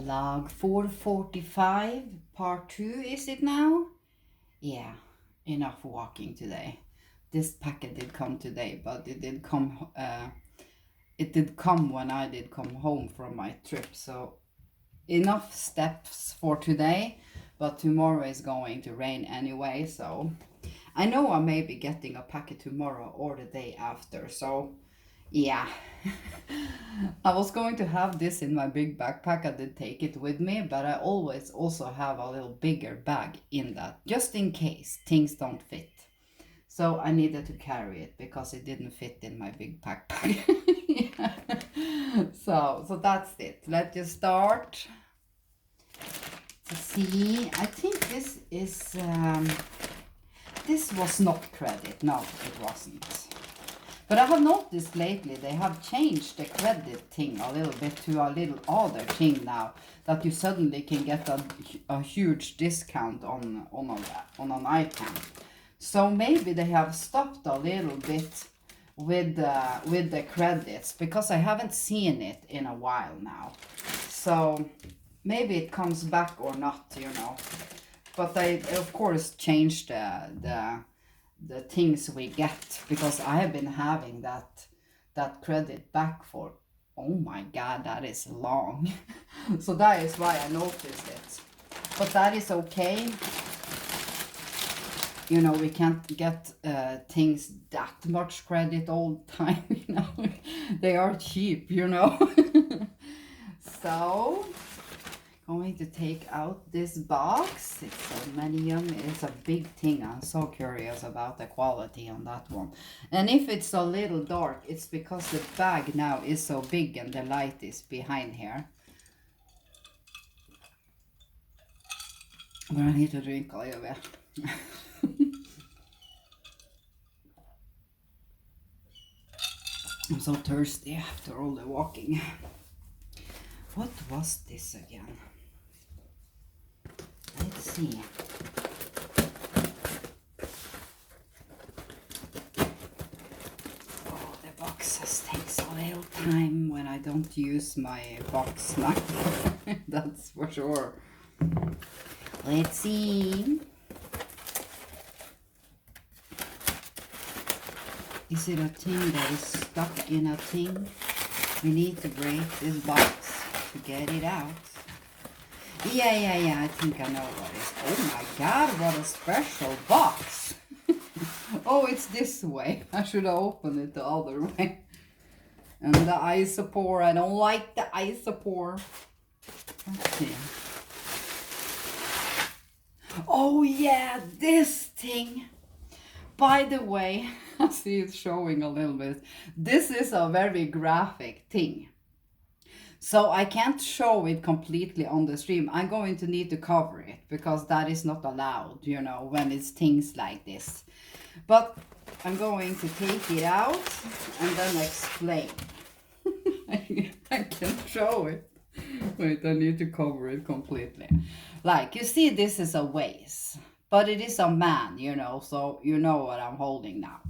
Log 445, part 2, is it now? Yeah, enough walking today. This packet did come today, but it did come when I did come home from my trip. So enough steps for today, but tomorrow is going to rain anyway. So I know I may be getting a packet tomorrow or the day after. So yeah. I was going to have this in my big backpack. I did take it with me, but I always also have a little bigger bag in that, just in case things don't fit. So I needed to carry it because it didn't fit in my big backpack. Yeah. So that's it. Let's just start to see. I think this was not credit. No, it wasn't. But I have noticed lately they have changed the credit thing a little bit to a little other thing now, that you suddenly can get a huge discount on an item. So maybe they have stopped a little bit with the credits, because I haven't seen it in a while now. So maybe it comes back or not, you know. But they of course changed the things we get, because I have been having that credit back for, oh my god, that is long. So that is why I noticed it, but that is okay. You know, we can't get things that much credit all the time, you know. They are cheap, you know. So going to take out this box. It's aluminum. It's a big thing. I'm so curious about the quality on that one. And if it's a little dark, it's because the bag now is so big and the light is behind here. But I need to drink a little bit. I'm so thirsty after all the walking. What was this again? Let's see. Oh, the boxes takes a little time when I don't use my box now. That's for sure. Let's see. Is it a thing that is stuck in a thing? We need to break this box to get it out. Yeah, I think I know what it is. Oh my god, what a special box. Oh, it's this way. I should have opened it the other way. And the isopore, I don't like the isopore. Let's see. Oh yeah, this thing. By the way, I see it's showing a little bit. This is a very graphic thing. So I can't show it completely on the stream. I'm going to need to cover it, because that is not allowed, you know, when it's things like this. But I'm going to take it out and then explain. I can show it. Wait, I need to cover it completely. Like, you see, this is a vase, but it is a man, you know, so you know what I'm holding now.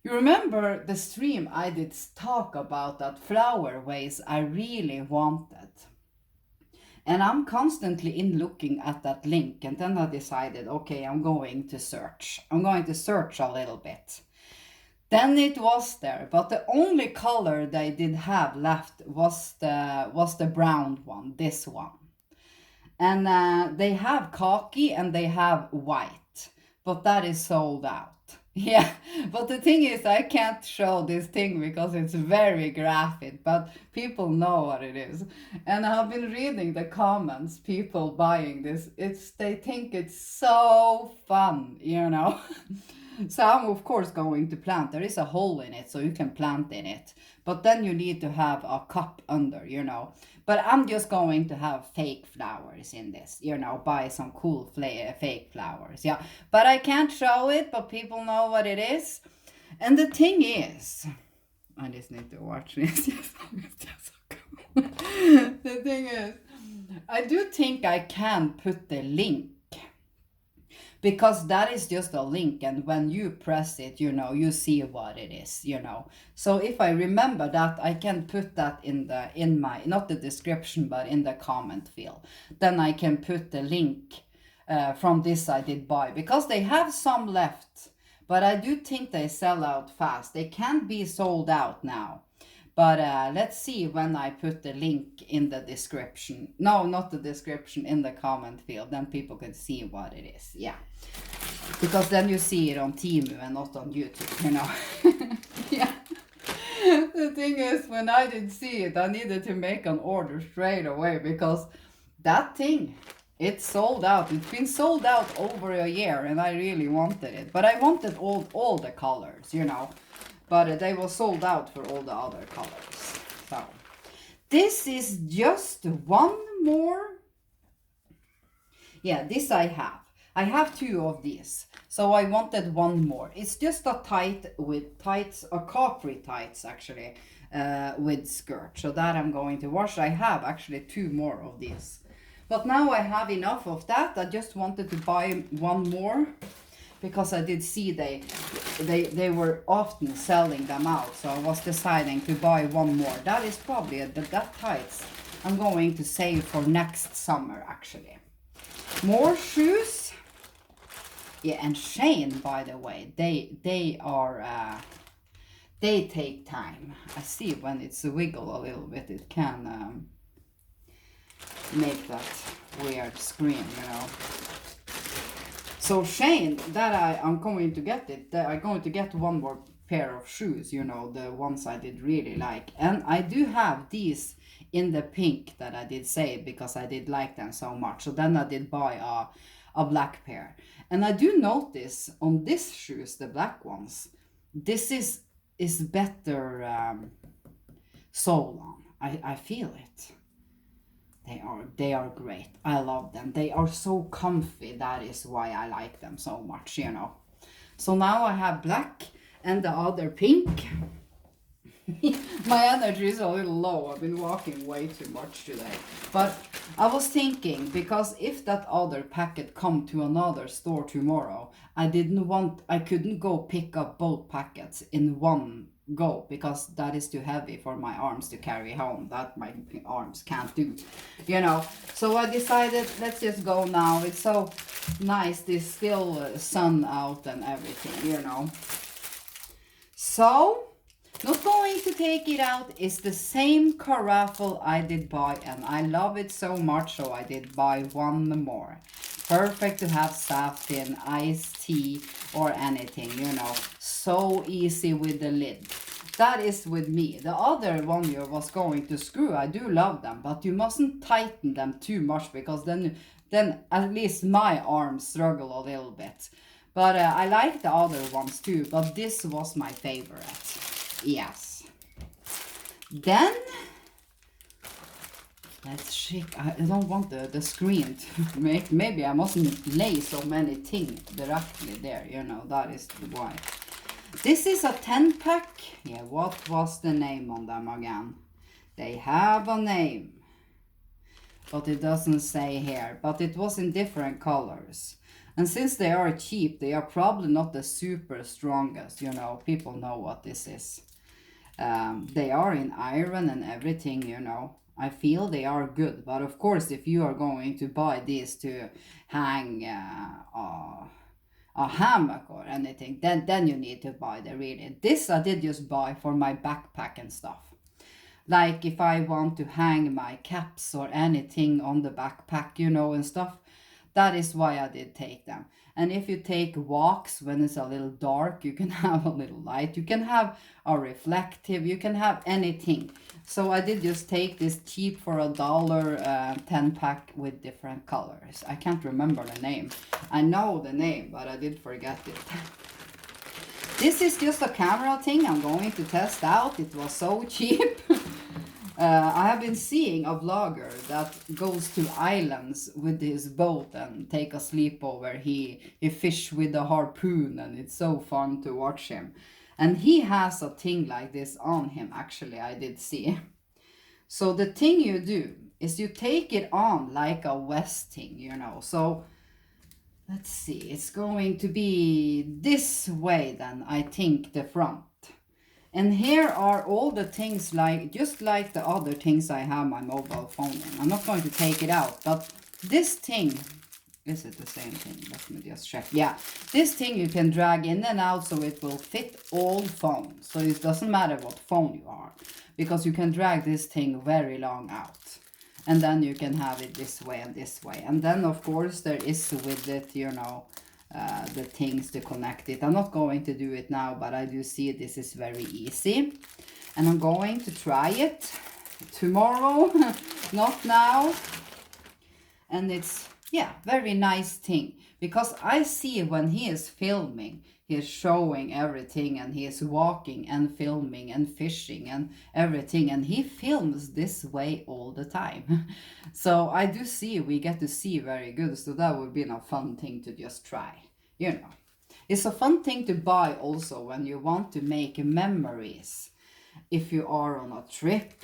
You remember the stream I did talk about that flower vase I really wanted. And I'm constantly in looking at that link, and then I decided, okay, I'm going to search. I'm going to search a little bit. Then it was there, but the only color they did have left was the brown one, this one. And they have khaki and they have white, but that is sold out. Yeah, but the thing is, I can't show this thing because it's very graphic, but people know what it is. And I've been reading the comments, people buying this. They think it's so fun, you know. So I'm of course going to plant. There is a hole in it, so you can plant in it. But then you need to have a cup under, you know. But I'm just going to have fake flowers in this, you know, buy some cool fake flowers. Yeah, but I can't show it, but people know what it is. And the thing is, I just need to watch this. Yes, it's just so cool. The thing is, I do think I can put the link, because that is just a link, and when you press it, you know, you see what it is, you know. So if I remember that, I can put that in my, not the description, but in the comment field. Then I can put the link from this I did buy, because they have some left, but I do think they sell out fast. They can be sold out now. But let's see when I put the link in the description. No, not the description, in the comment field. Then people can see what it is. Yeah. Because then you see it on Temu and not on YouTube, you know. Yeah. The thing is, when I did see it, I needed to make an order straight away, because that thing, it's sold out. It's been sold out over a year, and I really wanted it. But I wanted all the colors, you know. But they were sold out for all the other colors. So this is just one more. Yeah, this I have. I have 2 of these. So I wanted one more. It's just a tight with tights, a capri tights actually, with skirt. So that I'm going to wash. I have actually 2 more of these. But now I have enough of that. I just wanted to buy one more, because I did see they were often selling them out, so I was deciding to buy one more. That is probably that tights I'm going to save for next summer actually. More shoes. Yeah, and Shane, by the way, they are they take time. I see when it's a wiggle a little bit, it can make that weird scream, you know. So Shane, that I'm going to get it. I'm going to get one more pair of shoes, you know, the ones I did really like. And I do have these in the pink that I did save, because I did like them so much. So then I did buy a black pair. And I do notice on these shoes, the black ones, this is better sole on. I feel it. They are great. I love them. They are so comfy. That is why I like them so much, you know. So now I have black and the other pink. My energy is a little low. I've been walking way too much today. But I was thinking, because if that other packet come to another store tomorrow, I couldn't go pick up both packets in one go, because that is too heavy for my arms to carry home. That my arms can't do, you know. So I decided, let's just go now. It's so nice, this still sun out and everything, you know. So not going to take it out. It's the same carafe I did buy, and I love it so much, so I did buy one more. Perfect to have saffron, iced tea, or anything, you know. So easy with the lid. That is with me. The other one you was going to screw. I do love them, but you mustn't tighten them too much, because then at least my arms struggle a little bit. But I like the other ones too, but this was my favorite. Yes. Then let's check. I don't want the screen to make. Maybe I mustn't lay so many things directly there, you know. That is why. This is a 10-pack. Yeah, what was the name on them again? They have a name, but it doesn't say here. But it was in different colors. And since they are cheap, they are probably not the super strongest, you know. People know what this is. They are in iron and everything, you know. I feel they are good. But of course, if you are going to buy these to hang a hammock or anything, then you need to buy the really. This I did just buy for my backpack and stuff. Like if I want to hang my caps or anything on the backpack, you know, and stuff. That is why I did take them. And if you take walks when it's a little dark, you can have a little light. You can have a reflective. You can have anything. So I did just take this cheap for $1 10-pack with different colors. I can't remember the name. I know the name, but I did forget it. This is just a camera thing I'm going to test out. It was so cheap. I have been seeing a vlogger that goes to islands with his boat and take a sleepover. He fish with a harpoon, and it's so fun to watch him. And he has a thing like this on him, actually, I did see. So the thing you do is you take it on like a vesting, you know. So let's see, it's going to be this way then, I think, the front. And here are all the things, like just like the other things I have my mobile phone in. I'm not going to take it out, but this thing, is it the same thing? Let me just check. Yeah, this thing you can drag in and out so it will fit all phones. So it doesn't matter what phone you are, because you can drag this thing very long out. And then you can have it this way and this way. And then of course there is with it, you know, the things to connect it. I'm not going to do it now, but I do see this is very easy. And I'm going to try it tomorrow, not now. And it's, yeah, very nice thing. Because I see when he is filming, he is showing everything, and he is walking and filming and fishing and everything. And he films this way all the time. So I do see, we get to see very good. So that would be a fun thing to just try, you know. It's a fun thing to buy also when you want to make memories. If you are on a trip,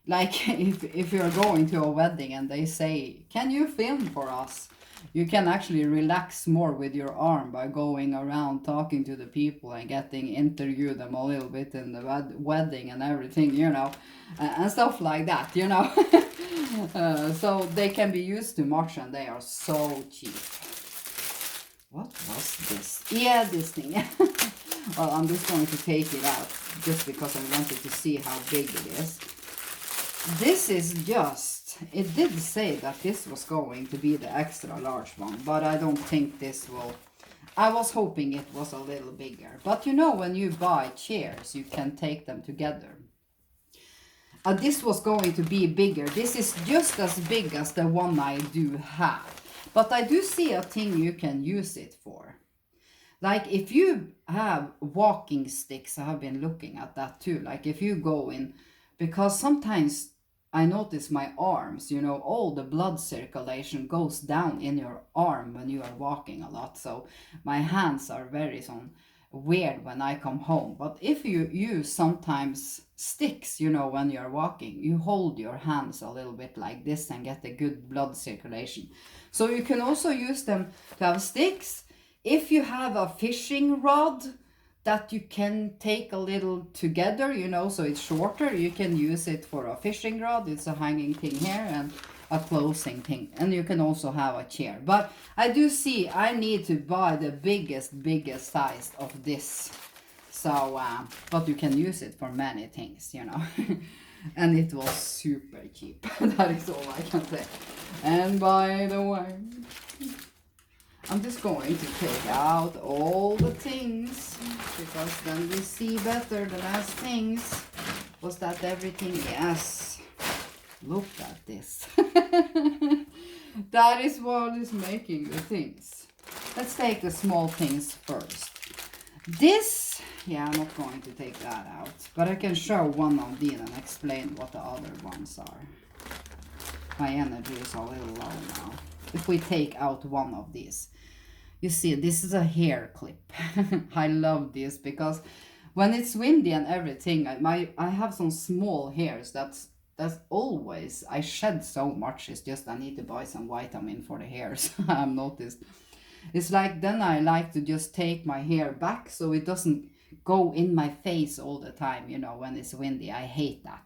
like if you're going to a wedding and they say, can you film for us? You can actually relax more with your arm by going around talking to the people and getting interview them a little bit in the wedding and everything, you know, and stuff like that, you know. So they can be used to much, and they are so cheap. What was this? Yeah, this thing. Well, I'm just going to take it out just because I wanted to see how big it is. This is just, it did say that this was going to be the extra large one, but I don't think this will. I was hoping it was a little bigger. But you know, when you buy chairs, you can take them together. This was going to be bigger. This is just as big as the one I do have. But I do see a thing you can use it for. Like if you have walking sticks, I have been looking at that too. Like if you go in, because sometimes I notice my arms, you know, all the blood circulation goes down in your arm when you are walking a lot. So my hands are very weird when I come home. But if you use sometimes sticks, you know, when you're walking, you hold your hands a little bit like this and get a good blood circulation. So you can also use them to have sticks. If you have a fishing rod that you can take a little together, you know, so it's shorter, you can use it for a fishing rod. It's a hanging thing here and a closing thing. And you can also have a chair. But I do see I need to buy the biggest size of this. So, but you can use it for many things, you know. And it was super cheap. That is all I can say. And by the way, I'm just going to take out all the things, because then we see better. The last things, was that everything? Yes. Look at this. That is what is making the things. Let's take the small things first. This, yeah, I'm not going to take that out, but I can show one of these and explain what the other ones are. My energy is a little low now. If we take out one of these, you see, this is a hair clip. I love this because when it's windy and everything, I have some small hairs. That's always, I shed so much. It's just I need to buy some vitamin for the hairs. I've noticed. It's like then I like to just take my hair back so it doesn't go in my face all the time, you know, when it's windy. I hate that.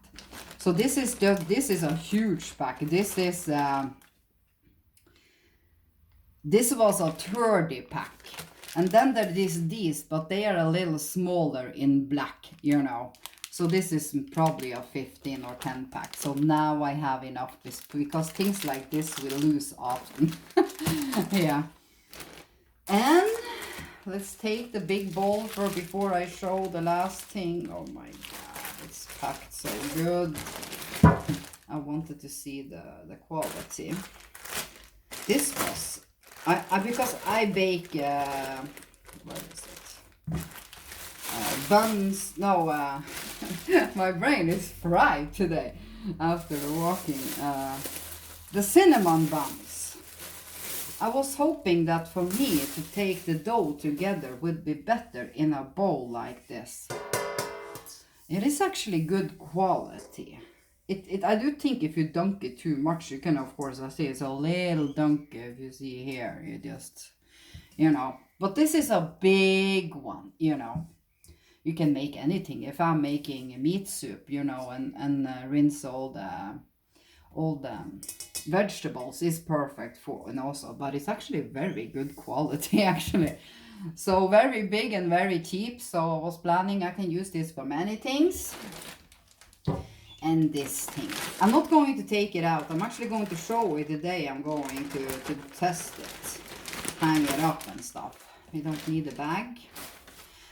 So this is a huge pack. This was a 30 pack. And then there is these, but they are a little smaller in black, you know. So this is probably a 15 or 10 pack. So now I have enough, because things like this will lose often. Yeah. And let's take the big bowl before I show the last thing. Oh my god, it's packed so good. I wanted to see the quality. This was, because I bake, what is it? Buns, no, my brain is fried today after the walking. The cinnamon buns. I was hoping that for me to take the dough together would be better in a bowl like this. It is actually good quality. I do think if you dunk it too much, you can, of course, I see it's a little dunk. If you see here, you just, you know. But this is a big one, you know. You can make anything. If I'm making a meat soup, you know, and rinse all the vegetables is perfect for, and also, but it's actually very good quality actually. So very big and very cheap. So I was planning I can use this for many things. And this thing, I'm not going to take it out. I'm actually going to show it the day I'm going to test it, hang it up and stuff. We don't need a bag.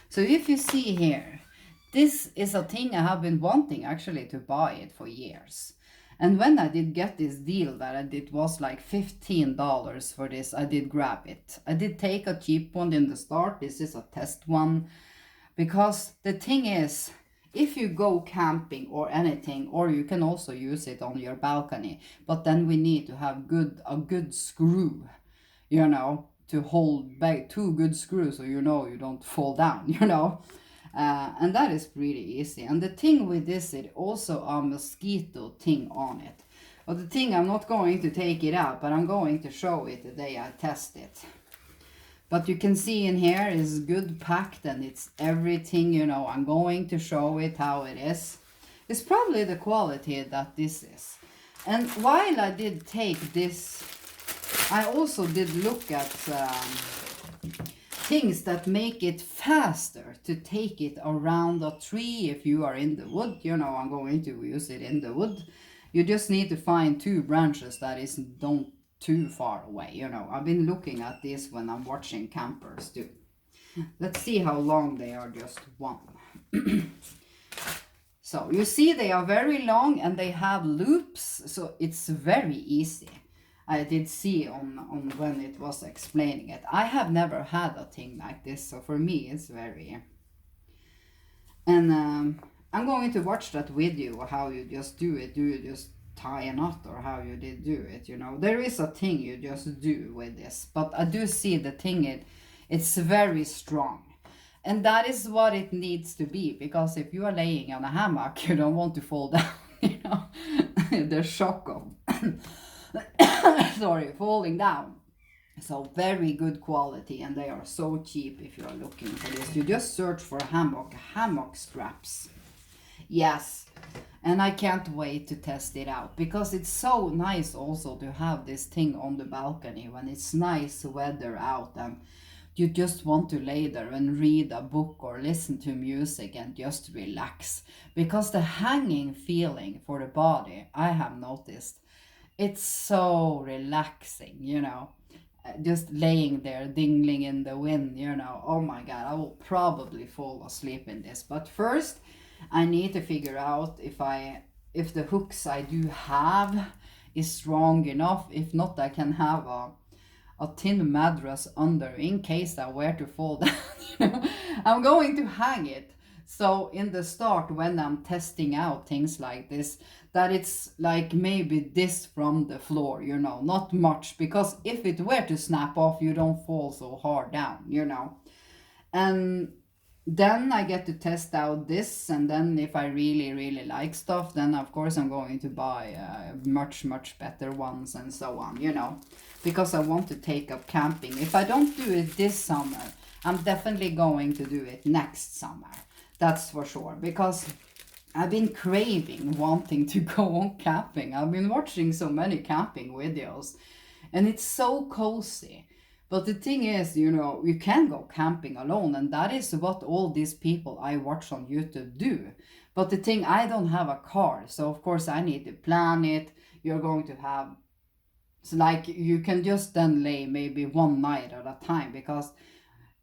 So if you see here, this is a thing I have been wanting actually to buy it for years. And when I did get this deal that I did was like $15 for this, I did grab it. I did take a cheap one in the start. This is a test one. Because the thing is, if you go camping or anything, or you can also use it on your balcony, but then we need to have a good screw, you know, to hold back, two good screws so you know you don't fall down, you know. And that is pretty easy. And the thing with this, it also a mosquito thing on it. But the thing, I'm not going to take it out, but I'm going to show it the day I test it. But you can see in here is good packed and it's everything, you know. I'm going to show it how it is. It's probably the quality that this is. And while I did take this, I also did look at things that make it faster to take it around a tree if you are in the wood. You know, I'm going to use it in the wood. You just need to find two branches that don't too far away, you know. I've been looking at this when I'm watching campers too. Let's see how long they are, just one. So you see they are very long and they have loops, so it's very easy. I did see on when it was explaining it. I have never had a thing like this, so for me it's very... And I'm going to watch that video, how you just do it. Do you just tie a knot or how you did do it, you know? There is a thing you just do with this, but I do see the thing, it's very strong. And that is what it needs to be, because if you are laying on a hammock, you don't want to fall down, you know, the shock of, sorry, falling down. So very good quality, and they are so cheap if you are looking for this. You just search for hammock straps. Yes, and I can't wait to test it out, because it's so nice also to have this thing on the balcony when it's nice weather out and you just want to lay there and read a book or listen to music and just relax. Because the hanging feeling for the body, I have noticed, it's so relaxing, you know. Just laying there, dingling in the wind, you know. Oh my God, I will probably fall asleep in this. But first, I need to figure out if the hooks I do have is strong enough. If not, I can have a thin mattress under in case I were to fall down. You know? I'm going to hang it. So in the start, when I'm testing out things like this, that it's like maybe this from the floor, you know, not much, because if it were to snap off, you don't fall so hard down, you know. And then I get to test out this, and then if I really like stuff, then of course I'm going to buy much better ones and so on, you know, because I want to take up camping. If I don't do it this summer, I'm definitely going to do it next summer, that's for sure, because I've been craving wanting to go on camping. I've been watching so many camping videos and it's so cozy. But the thing is, you know, you can go camping alone, and that is what all these people I watch on YouTube do. But the thing, I don't have a car, so of course I need to plan it. You're going to have, so like, you can just then lay maybe one night at a time, because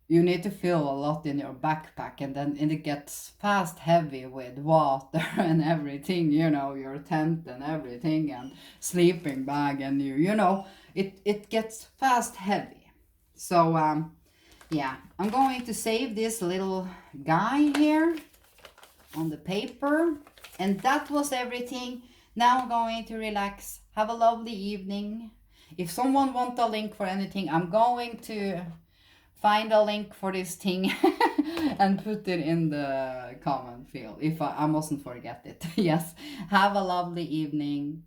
you need to fill a lot in your backpack, and then it gets fast heavy with water and everything, you know, your tent and everything, and sleeping bag, and you know, it gets fast heavy. So, yeah, I'm going to save this little guy here on the paper. And that was everything. Now I'm going to relax. Have a lovely evening. If someone wants a link for anything, I'm going to find a link for this thing and put it in the comment field. If I mustn't forget it. Yes, have a lovely evening.